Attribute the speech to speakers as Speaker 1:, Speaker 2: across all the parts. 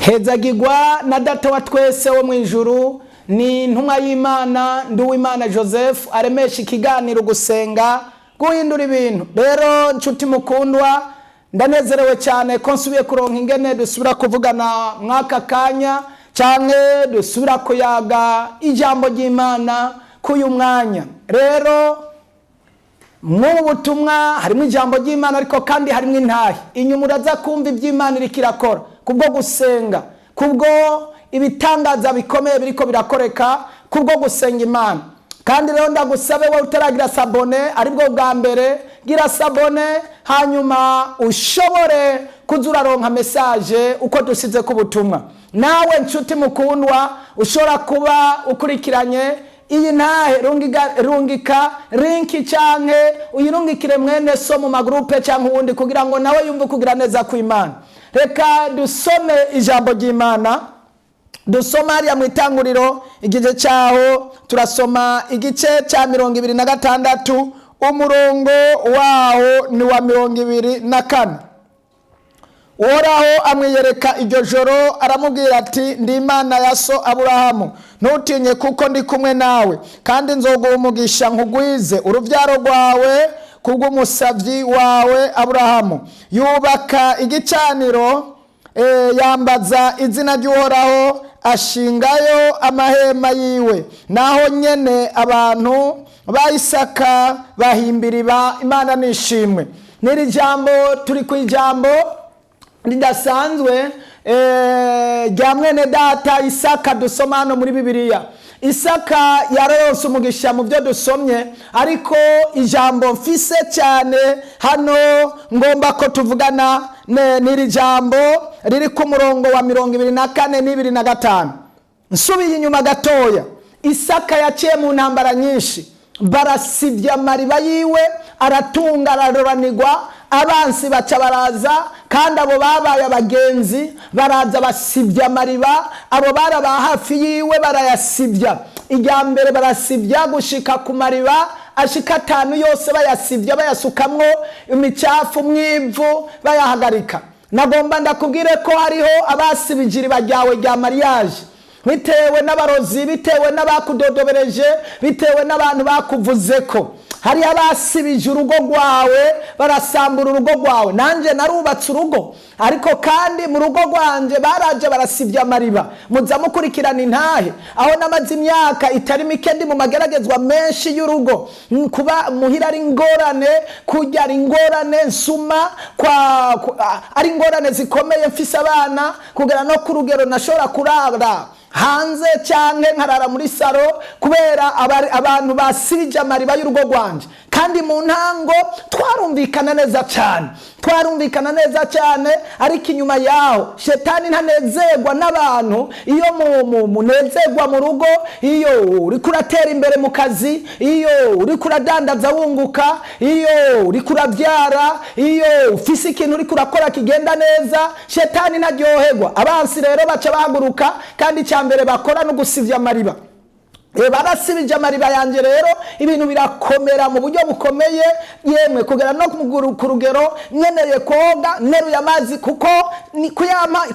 Speaker 1: hezagirwa na data wa twese wo mu ijuru, ni intumwa y'Imana Nduwimana Joseph aremesha ikiganiro gusenga guhindura ibintu. Rero nshuti mukundwa, ndanezerewe cyane ko nsubiye kuronka ingene dusubira kuvugana mwaka kanya canke dusubira kuyaga ijambo ry'Imana kuyu mwanya. Rero mu butumwa harimo ijambo ry'Imana ariko kandi harimo intahe. Inyuma uraza kumva iby'Imana iriko irakora kubwo gusenga, kubwo ibitangaza bikomeye biriko birakoreka kubwo gusenga Imana. Kandi rero ndagusabe wowe utaragira sabone aribwo bwa mbere, gira sabone hanyuma ushobore kuzuraronka message uko dusize ku butumwa. Nawe nshuti mukundwa ushobora kuba ukurikiranye iyi ntahe, rungika linki canke uyirungikire mwene so mu magrupe canke uwundi kugira ngo nawe yumve kugira neza ku Imana. Reka dusome ijambo ry'Imana. Dusoma hariya mu Itanguriro igice cyaho, turasoma igice cya 26 umurongo waho ni wa 24. Uhoraho amwiyereka iryo joro aramubwira ati, ndi Imana ya so Aburahamu, ntutinye kuko ndi kumwe nawe, kandi nzoguha umugisha nkugwize uruvyaro rwawe kubw'umusavyi wawe Aburahamu. Yubaka igicaniro, yambaza izina ry'Uhoraho, ashingayo amahema yiwe. Naho nyene abantu ba Isaka bahimbira Imana nishimwe. Niri jambo turi ku ijambo ridasanzwe rya mwene data Isaka dusoma hano muri Bibiliya. Isaka yarose umugisha mu byo dusomye, ariko ijambo mfise cyane hano ngomba ko tuvugana n'iri jambo riri ku murongo wa 24 n'25. Nsubiye inyuma gatoya, Isaka yaciye mu ntambara nyinshi, barasivya amariba yiwe, aratunga araroranirwa, abansi baca baraza, kandi abo babaye abagenzi baraza basivya amariba, abo baraba hafi yiwe barayasivya. Ijya mbere barasivya gushika ku mariba ashika 5 yose, bayasivya bayasukamwo imicafu mwivu bayahagarika. Nagomba ndakubwire ko hariho abasibije iriba ryawe rya mariage, bitewe n'abarozi, bitewe n'abakudodobereje, bitewe n'abantu bakuvuzeko. Hari abasibije urugo rwawe, barasambura urugo rwawe. Nanje narubatse urugo, ariko kandi mu rugo rwanje baraje barasivya amariba. Muza mukurikirana intahe aho namaze imyaka itari mike ndi mu mageragezwa menshi y'urugo, kuba muhira ari ingorane, kurya ari ingorane, nsuma ari ingorane zikomeye, mfise abana kugera no ku rugero nashobora kurara hanze canke nkarara muri saro kubera abantu basibije amariba y'urugo rwanje. Kandi mu ntango twarumvikana neza cyane, ariko inyuma yaho shetani ntanezerwa n'abantu. Iyo munezerwa mu rugo, iyo uri kuratera imbere mu kazi, iyo uri kuradandaza wunguka, iyo uri kurabyara, iyo ufise ikintu uri kurakora kigenda neza, shetani ntaryoherwa. Abansi rero baca bahaguruka, kandi cyambere bakora no gusivya amariba. Barasibije amariba yanje, rero ibintu birakomera mu buryo bukomeye, yemwe kugera no ku rugero nkeneye koga nteruye amazi, kuko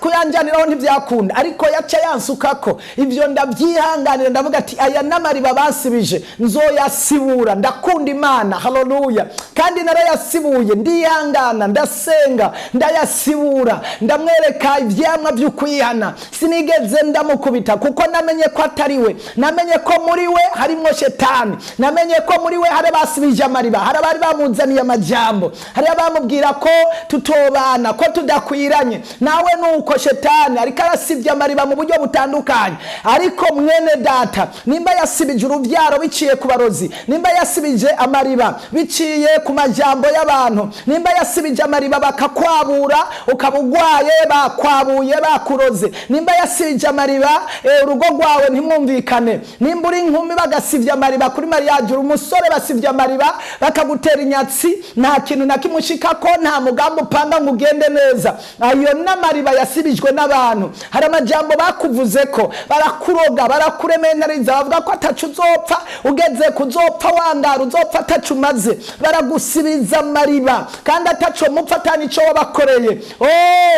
Speaker 1: kuyanjaniraho ntibyakunda, ariko yaca yansukako. Ibyo ndabyihanganira, ndavuga ati aya n'amariba basibije nzoyasibura. Ndakunda Imana, haleluya. Kandi narayasibuye, ndihangana, ndasenga, ndayasibura, ndamwereka ivyamwa by'ukwihana. Sinigeze ndamukubita, kuko namenye ko atariwe, namenye ko muri we harimo shetani, namenye ko muri we hari basibije amariba, hari abari bamuzaniye amajambo, hari abamubwira ko tutobana, ko tudakwiranye. Nawe nuko shetani ariko arasivye amariba mu buryo butandukanye. Ariko mwene data, nimba yasibije uruvyaro biciye ku barozi, nimba yasibije amariba biciye ku majambo y'abantu, nimba yasibije amariba bakakwabura ukabugwaye, bakwabuye bakuroze, nimba yasibije amariba urugo rwawe ntimwumvikane, nimba uri inkumi bagasivya amariba kuri mariage, umusore basivya amariba bakagutera inyatsi, nta kintu na kimushika ko, nta mugambo upanga ngo ugende neza. Ayo n'amariba yasibijwe n'abantu. Hari amajambo bakuvuze ko barakuroga barakurementariza bavuga ko atacu uzopfa, ugeze kuzopfa wangara uzopfa atacu maze, baragusibiza amariba kandi atacu mupfa atanico wabakoreye.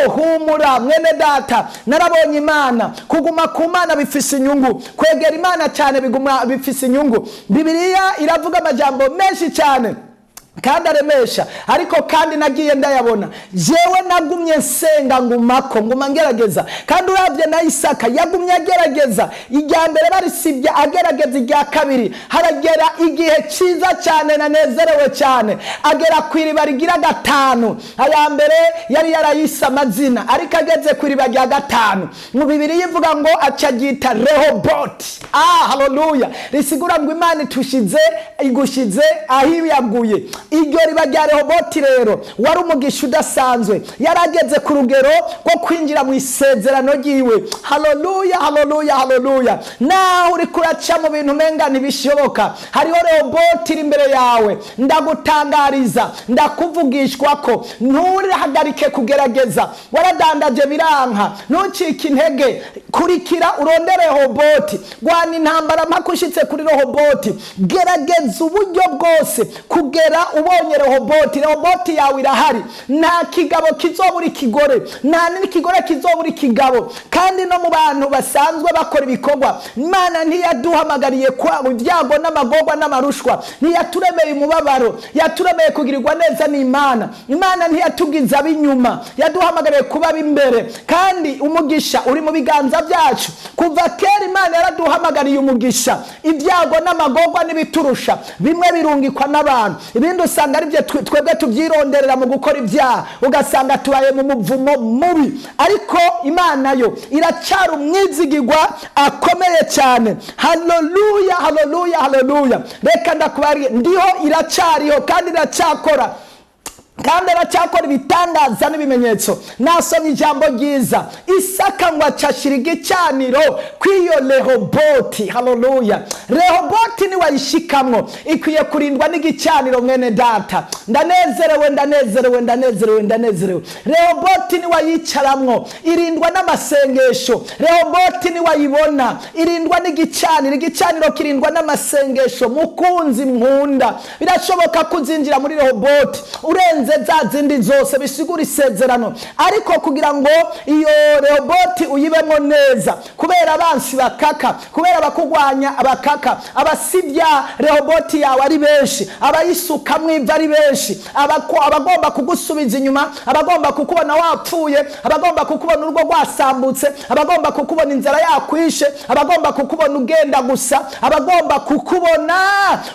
Speaker 1: Humura mwene data, narabonye Imana. Kuguma ku Mana bifise inyungu, kwegera Imana cyane biguma bifise inyungu. Bibiliya iravuga amajambo menshi cyane kandi aremesha, ariko kandi nagiye ndayabona. Jewe nagumye nsenga nguma ngerageza, kandi uravye na Isaka yagumye agerageza. Irya mbere barisibye agerageza, irya kabiri haragera igihe ciza cyane nanezerewe cyane, agera kw'iriba rigira gatanu. Aya mbere yari yarayise amazina, ariko ageze kw'iriba rya gatanu mu Bibiri yivuga ngo acagita Rehoboti. Haleluya, risigura ngo Imana igushize aho yaguye. Iryo riba rya Rehoboti rero wari umugisha udasanzwe, yarageze ku rugero rwo kwinjira mu isezerano ryiwe. Haleluya, haleluya, haleluya. Naho uri kuraca mu bintu umenga ntibishoboka, hariho Rehoboti iri imbere yawe. Ndagutangariza, ndakuvugishwa ko nturihagarike kugerageza. Waradandaje biranka, ntucike intege, kurikira urondere Rehoboti. Gwana intambara mpaka ushitse kuri Rehoboti. Gerageza uburyo bwose kugera ubonye Rehoboti. Rehoboti yawe irahari. Nta kigabo kizobura ikigore, nta n'ikigore kizobura ikigabo. Kandi no mu bantu basanzwe bakora ibikorwa, Imana ntiyaduhamagariye kwa ibyago n'amagorwa n'amarushwa, ntiyaturemeye umubabaro, yaturemeye kugirirwa neza n'Imana. Imana ntiyatugiza ab'inyuma, yaduhamagariye kuba ab'imbere. Kandi umugisha uri mu biganza byacu. Kuva kera Imana yaraduhamagariye umugisha. Ibyago n'amagorwa n'ibiturusha bimwe birungikwa n'abantu, ibindi usanga ari byo twebwe tubyironderera mu gukora ibyaha, ugasanga tubaye mu muvumo mubi. Ariko Imana yo iracyari umwizigirwa akomeye cyane. Haleluya, haleluya, haleluya. Reka ndakubariye, ndiho iracyariho kandi iracyakora, kandi aracyakora ibitangaza n'ibimenyetso. Nasomye ijambo ryiza, Isaka ngo acashira igicaniro kw'iyo Rehoboti. Haleluya, Rehoboti ni wayishikamwo, ikwiye kurindwa n'igicaniro mwene data. Ndanezerewe, ndanezerewe, ndanezerewe, ndanezerewe. Rehoboti ni wayicaramwo, irindwa n'amasengesho. Rehoboti ni wayibona, irindwa n'igicaniro. Igicaniro kirindwa n'amasengesho. Mukunzi nkunda, birashoboka kuzinjira muri Rehoboti urenze za zindi zose, bisigura isezerano. Ariko kugira ngo iyo Rehoboti uyibemo neza, kubera abansi bakaka, kubera abakugwanya abakaka, abasibya Rehoboti yawe ari benshi, abayisukamwo iva ari benshi, abagomba kugusubiza inyuma, abagomba kukubona wapfuye, abagomba kukubona urugo rwasambutse, abagomba kukubona inzara yakwishe, abagomba kukubona ugenda gusa, abagomba kukubona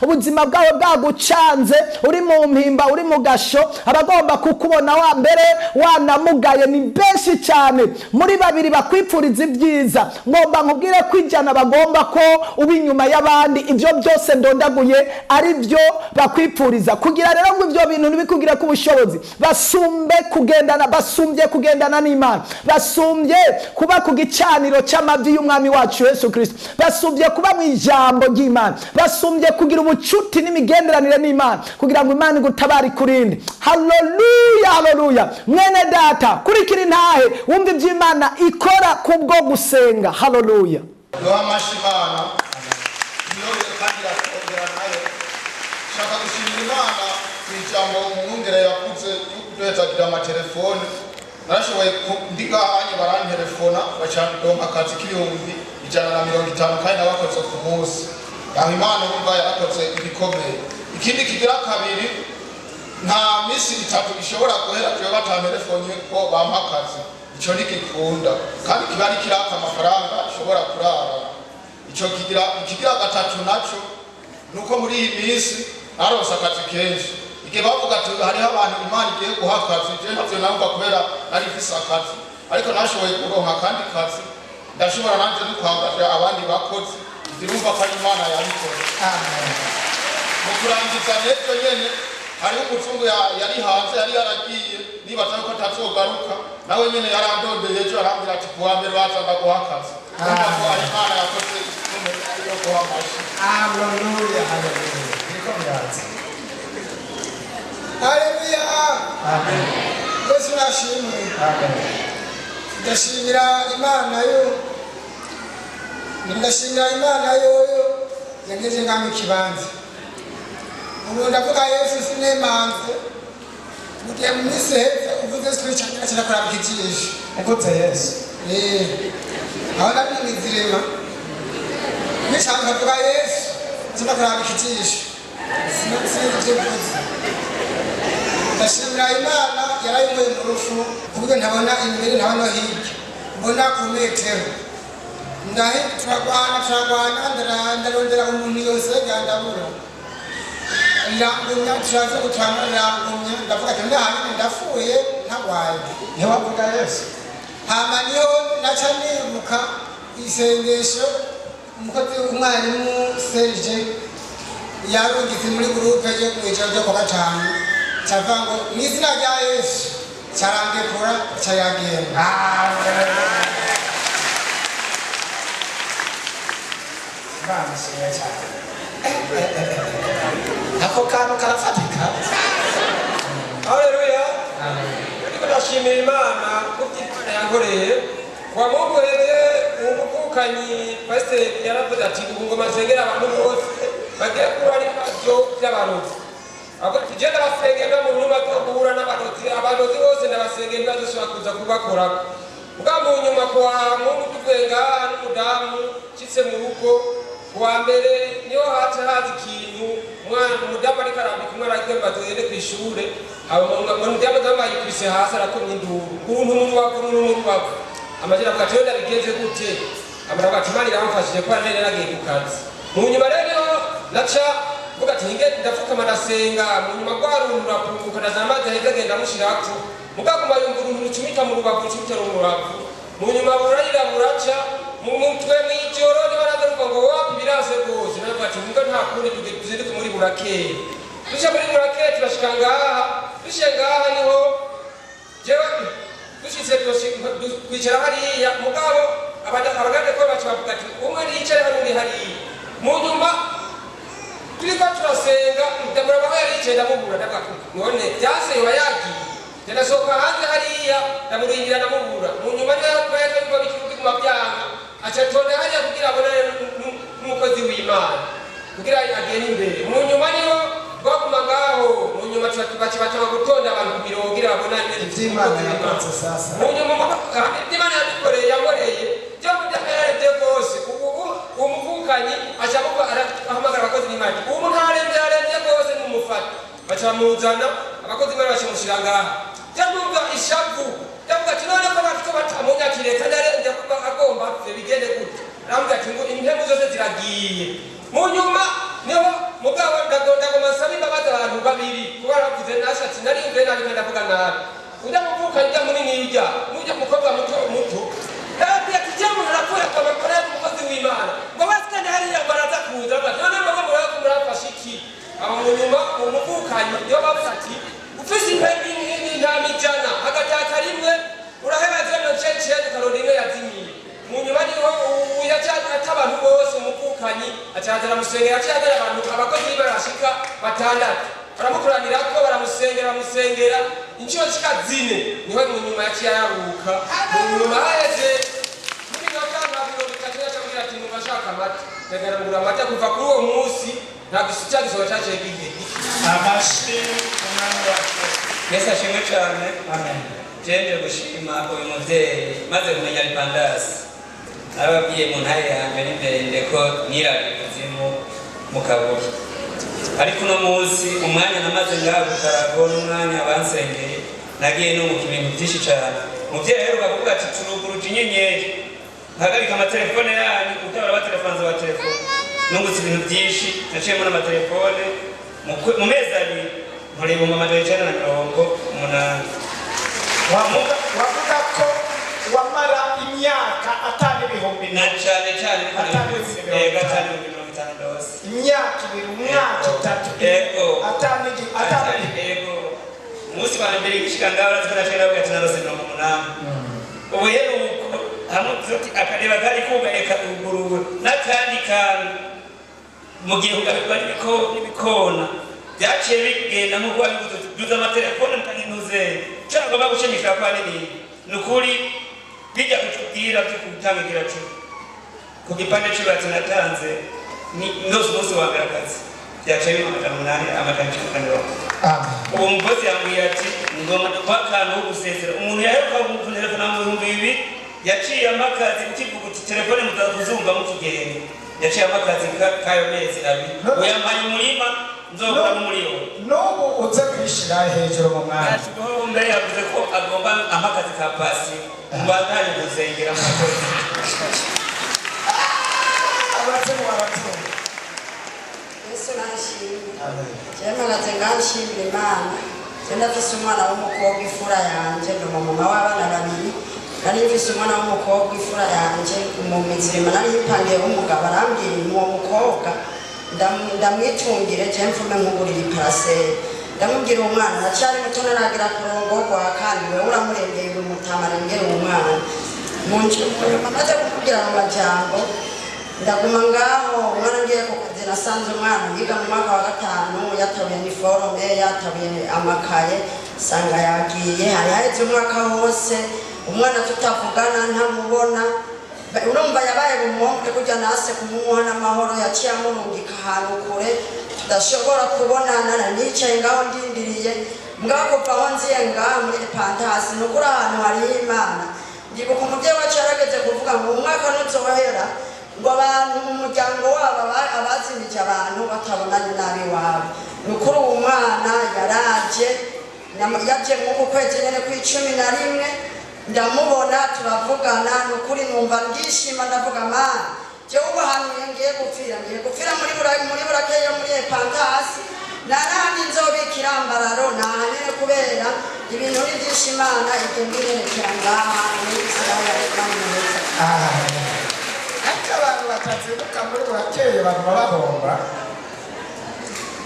Speaker 1: ubuzima bwawe bwagucanze, uri mu mpimba, uri mu gasho, abagomba kukubona wa mbere wanamugaye ni benshi cyane. Muri babiri bakwipfuriza ibyiza, ngomba nkubwire ko ijana bagomba ko uba inyuma y'abandi. Ibyo byose ndondaguye ari byo bakwipfuriza. Kugira rero ngo ibyo bintu ntibikugire ku bushobozi, basumbye kugendana n'Imana, basumbye kuba ku gicaniro cy'amavi y'umwami wacu Yesu Kristo, basumbye kuba mu ijambo ry'Imana, basumbye kugira ubucuti n'imigenderanire n'Imana, kugira ngo Imana igutabare kurinde. Haleluya, haleluya. Mwene data, kurikira intahe wumva ibyo Imana ikora kubwo gusenga. Haleluya.
Speaker 2: Amashimana niyo kandi akongera nayo shaka gushimira Imana kw'ijambo umwungere yakuze y'ukudetagira amatelefone. Narashoboye ndiga anye barantelefona bacandonka akazi k'ibihumbi 150 kandi nabakoze ku munsi. Aho Imana umva yarakoze ibikomeye. Ikindi kigira kabiri, nta misi 3 ishobora guhera twe batantelefone ko bampakazi. Ico nikikunda kandi kibari kiraka amafaranga ishobora kurara. Ico kigira gatatu naco nuko muri iyi misi naronse akazi kenshi. Ige bavuga ati hari abantu Imana igiye guha akazi, je ntavyo namba kubera ari fisa akazi, ariko nashoboye kuronka kandi kazi, ndashobora nanje n'ukwangaje abandi bakozi. Dirumva ko Imana yabikoze. Amen. Mu kurangiza n'ejo nyene hari umuzungu yari hanze, yari yaragiye nibaza ko atazogaruka, nawe nyene yarandondeye ejo arambira ati kuwa mbere bazaga guha akazi. Imana yakoze yo guha amashi.
Speaker 3: Haleluya, haleluya. Niko myaza. Haleluya. Amen. Yesu nashimwe. Amen. ndashimira Imana yoyo yangeje ngamwe kibanza ubu ndavuga Yesu sinemanze mugiye mu minsi heza uvuze twicanye cyane kuraba ikijisho
Speaker 1: Mvuze Yesu.
Speaker 3: aho nabimizirema nishaka kuvuga Yesu cyane kuraba ikijisho sinzi mvuze ndashimira Imana yarayingoye mu rufu kuburyo ntabona imbere ntabona hirya mbona ku metero ndahe turagwana ndarondera umuntu yose gandabura ndagumya turaza gutanga ndagumya ndavuga ati ndahari ndafuye ntagwaye
Speaker 1: Ntiwavuga Yesu.
Speaker 3: hama niho naca nibuka isengesho umukozi w'umwarimu Serge yarungitse muri gurupe yo mw'ijoro ryo kwa gatanu cavuga ngo mu izina rya Yesu carandekura cayagenda.
Speaker 1: Bamishimye cyane. Ako kantu karafatika.
Speaker 4: Haleluya. Ndiko ndashimira Imana kuby'Imana yankoreye. Kwa Mungu heze umukukanyi pastor yaravuze ati ngoma zengera abantu bose bagiye kuba ari byo by'abarozi. Abo tugenda basengera mu nyuma zo guhura n'abarozi bose ndabasengera bazoshobora kuza kubakora. Ubwa mu nyuma kwa Mungu tuvenga n'umudamu kitse mu rugo kwa mbere niyo haza ikintu umwana umudamu ariko arambika umwana ariko batugende ku ishure umudamu yikubise hasi arakomye induru uruntu amajira avuga ati wenda bigenze gute amara avuga ati Imana iramufashije kuba nari naragiye ku kazi mu nyuma rero naca mvuga ati ndapfukama ndasenga mu nyuma rwa runtu rurapunguka ndazana amazi ahita agenda amushirako mugaguma yumva uruntu rucumita mu rubavu mu rubavu mu nyuma burarira buraca mu mutwe mw'ijoro niba nagaruka ngo wapi birase rwose navuga ati mbwa nta kundi tuzinduke muri burakeye duca muri burakeye turashika ngaha dushiye ngaha niho jewe dushitse twicara hariya mugabo abagande ko baca bavuga ati umwe yicare harundi hariya mu nyuma turiko turasenga ndamura aho yaricaye ndamubura ndavuga none byaseyoba yagiye ndasohoka hanze hariya ndamurindira ndamubura mu nyuma niho twahise biva bikiguma byanga aca tonda hariya kugira abonane n'umukozi w'Imana kugira agende imbere mu nyuma niho baguma ngaho mu nyuma batanga gutonda abantu ku mirongo kugira babonane
Speaker 1: Iby'Imana yakoze sasa.
Speaker 4: mu nyuma Imana yabikoreye yankoreye byo byahereye rwose ubu umuvukanyi aca ahamagara abakozi b'Imana ubu ntarembye rwose n'umufata baca bamuzana abakozi b'Imana bacamushyira ngaha cyangwa ishavu ndavuga ati none ko bafite batamunyakire kandi arenze kuba agomba bigende gute aravuga ati ngo intego zose ziragiye mu nyuma niho mugabo ndagoma nsaba imbabazi abantu babiri kuba baravuze nasha ati nari umve nabi kandi ndavuga nabi ujya muvuka njya munini ujya n'ujya mukobwa muto ndavuga ati jya umuntu arapfuye akamara y'umukozi w'Imana ngo basikane hariya baraza kuza none mbaga murafashe iki aho mu nyuma umuvukanyi niyo bavuze ati ufise impenyi n'intama ijana agataka rimwe uraheraze no cece ukaronda imwe yazimiye mu nyuma niho ata abantu bose umuvukanyi acazana musengera acazana abantu abakozi barashika batandatu baramukoranirako baramusengera inshuro zishika 4 niho mu nyuma yaciye yaruka mu nyuma haheze muri gakanga biro bitatu yacagira ati mubashaka amata ndagaragura amata kuva kuri uwo munsi ntabwo icyagisoba cyaciye gihe
Speaker 1: Amashi umwana wacu.
Speaker 5: Yesu ashimwe cyane.
Speaker 1: Amen.
Speaker 5: Jeje gushima uyu muvyeyi maze kumenya Ripandasi arababwiye mu ntare yanjye n'imbere ko nirari kuzimu mu kaburi ariko uno munsi umwanya namaze ngaha gukarago n'umwanya bansengeye nagiye nunguka ibintu byinshi cyane muvyeyi rero bavuga ati turuguruje inyenyeri hagarika amatelefone yanyu utabara abatelefone za telefone nungutse ibintu byinshi naciyemo n'amatelefone mu mezi abiri nkoreye 980
Speaker 1: Wavuga ko wamara imyaka atanu ibihumbi
Speaker 5: na cyane
Speaker 1: gatanu imyaka ibiri umwaka itatu atanu
Speaker 5: umunsi wa mbere gishika ngaho twashaka bwati na 8 ubu rero hamwe akareba kari kugaeka uguruwe nakandi kantu mu gihe ugabirwa n'ibikona byaciye bigenda mu rwanda duza amatelefone mukanyinuze cyangwa bagushimisha kwa nini nukuri bijya kutubwira byo gutanga igiracumi ku gipande cy'ubatsi natanze ndose umunsi wa mbere akazi byaciye bima 800 uwo mukozi yambwiye ati ngomba kwakana wo gusezera umuntu yaheruka kunterefona mu bihumbi bibiri yaciye amakazi ukivuga uti telefone mutazumva mukigenda yaciye amakazi kayo mezi abiri uyambaye umurima nzobura n'umuriyoni
Speaker 1: n'ubu uze kwishira hejuru mu mwanya
Speaker 5: mbere yavuze ko agomba amakazi ka pasi mbandanye gusengera mu makozi
Speaker 1: abatemu abatemu
Speaker 6: Yesu nashimye jema natenganshimira Imana Jenda mfise umwana w'umukobwa ifura yanje ndo mama w'abana babiri nari mfise umwana w'umukobwa ifura yanje umumizirima nari yipangiye umugabo arambwira uwo mukobwa ndamwitungire je mfume nkugurira iparaseri ndamubwira umwana nacyari muto naragira kurongorwa kandi we uramurengeye umutamarengera umwana munje maze kukubwira mu majambo ndaguma ngaho umwana ngiye ku kazi nasanze umwana yiga mu mwaka wa 5 yatabuye uniforme yatabuye amakaye sanga yagiye hari haheze umwaka wose umwana tutavugana ntamubona urumva yabaye bumuhombe kujya nase kumuha n'amahoro yaciye amurungika ahantu kure tudashobora kubonana nicaye ngaho ndindiriye mbwako kuva nziye ngaho muri Pantasi nukuri ahantu hari Imana ndibuka umubyeyi wacu yarageze kuvuga ngo umwaka nuzohera ngo abantu mu muryango wabo abazimije abantu batabonanye nabi wabo nukuri uwo mwana yaraje yaje mu kwezi nyene ku 11 ndamubona turavugana nukuri numva ndishima ndavuga mana je ubu hano ngiye gupfira muri burakeyo muri Pantasi narandi nzobikira ambararo nahanene kubera ibintu by'Imana igengerekera ngaha muri Israel kandi neza
Speaker 1: abantu batazibuka muri burakeye baguma bahomba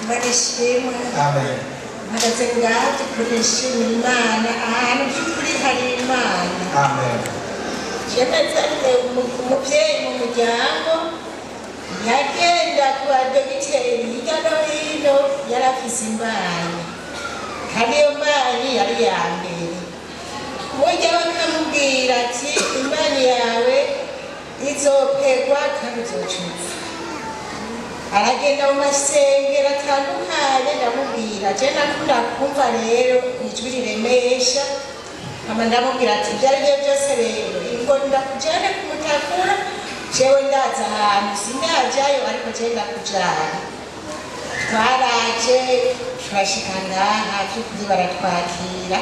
Speaker 7: barishimwe
Speaker 1: amen
Speaker 7: hagaze ngaha tukurishimira Imana ahantu by'ukuri hari Imana
Speaker 1: amen
Speaker 7: jemezanye umubyeyi mu muryango yagenda ku badogiteri hirya no hino yarafise imbanyi kandi iyo mbanyi yari iya mbere burya bakamubwira ati imbanyi yawe izopegwa kandi uzocuza aragenda mu masengero atandukanye ndamubwira je nakunda kumva rero ijwi riremesha ama ndamubwira ati ibyo aribyo byose rero ingo ndakujane kumutakura jewe ndaza ahantu sindajayo ariko je ndakujana twaraje turashika ngaha by'ukuri baratwakira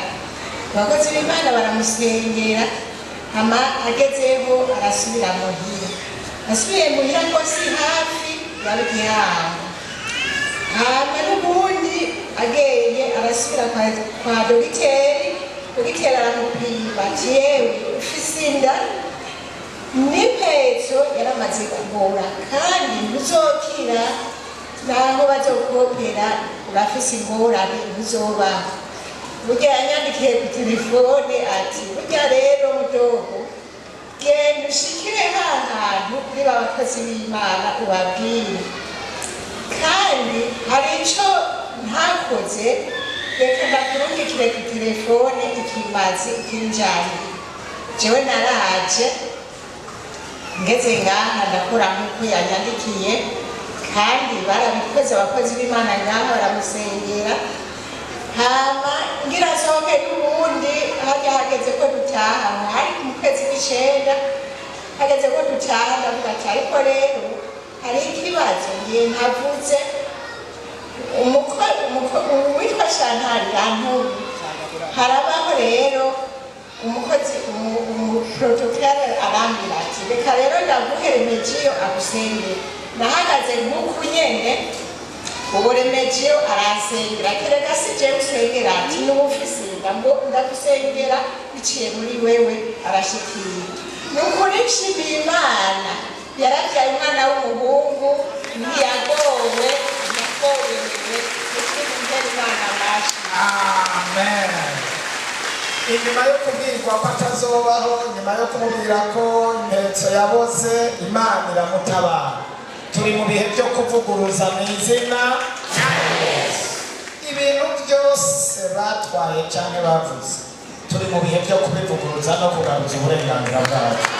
Speaker 7: abakozi b'Imana baramusengera ama agezeho arasubira muhira asubiye muhira ko si hafi yabigihango hama n'ubundi ageye arasubira kwa dogiteri aramupima ati yewe ufise inda n'impezo yaramaze kubora kandi ntuzokira naho bazokopera urafise ingorane ntuzobaho burya yanyandikiye ku telefone ati burya rero mudogo genda ushikire hantu kuri babakozi b'Imana ubabwire kandi hari ico ntakoze reka ndakurungikire ku telefone ikimazi ikinjani jewe naraje ngeze ngaha ndakora nk'uko yanyandikiye kandi barabikoze abakozi b'Imana ngaha baramusengera hama ngira soke n'ubundi hageze ko dutaha hari mu kwezi kw'icenda hageze ko dutaha ndavuga ati ariko rero hari ikibazo ngiye ntavuze witwa Shantari yantumye harabaho rero umukozi umuprotokole arambwira ati reka rero ndaguheremejeyo agusengera nahagaze nk'uku nyene uburemejeyo aransengera kereka si je usengera ati n'ubufise ndagusengera biciye muri wewe arashikira nukuri nshimiye Imana yaravyaye umwana w'umuhungu ntiyagowe yakorewe ukuri Imana amashi
Speaker 1: amen inyuma yo kubwirwa ko atazobaho nyuma yo kumubwira ko impetso yaboze Imana iramutabara turi mu bihe byo kuvuguruza mu izina ibintu byose batwaye cyane bavuze turi mu bihe byo kubivuguruza no kugaruza uburenganzira bwacu.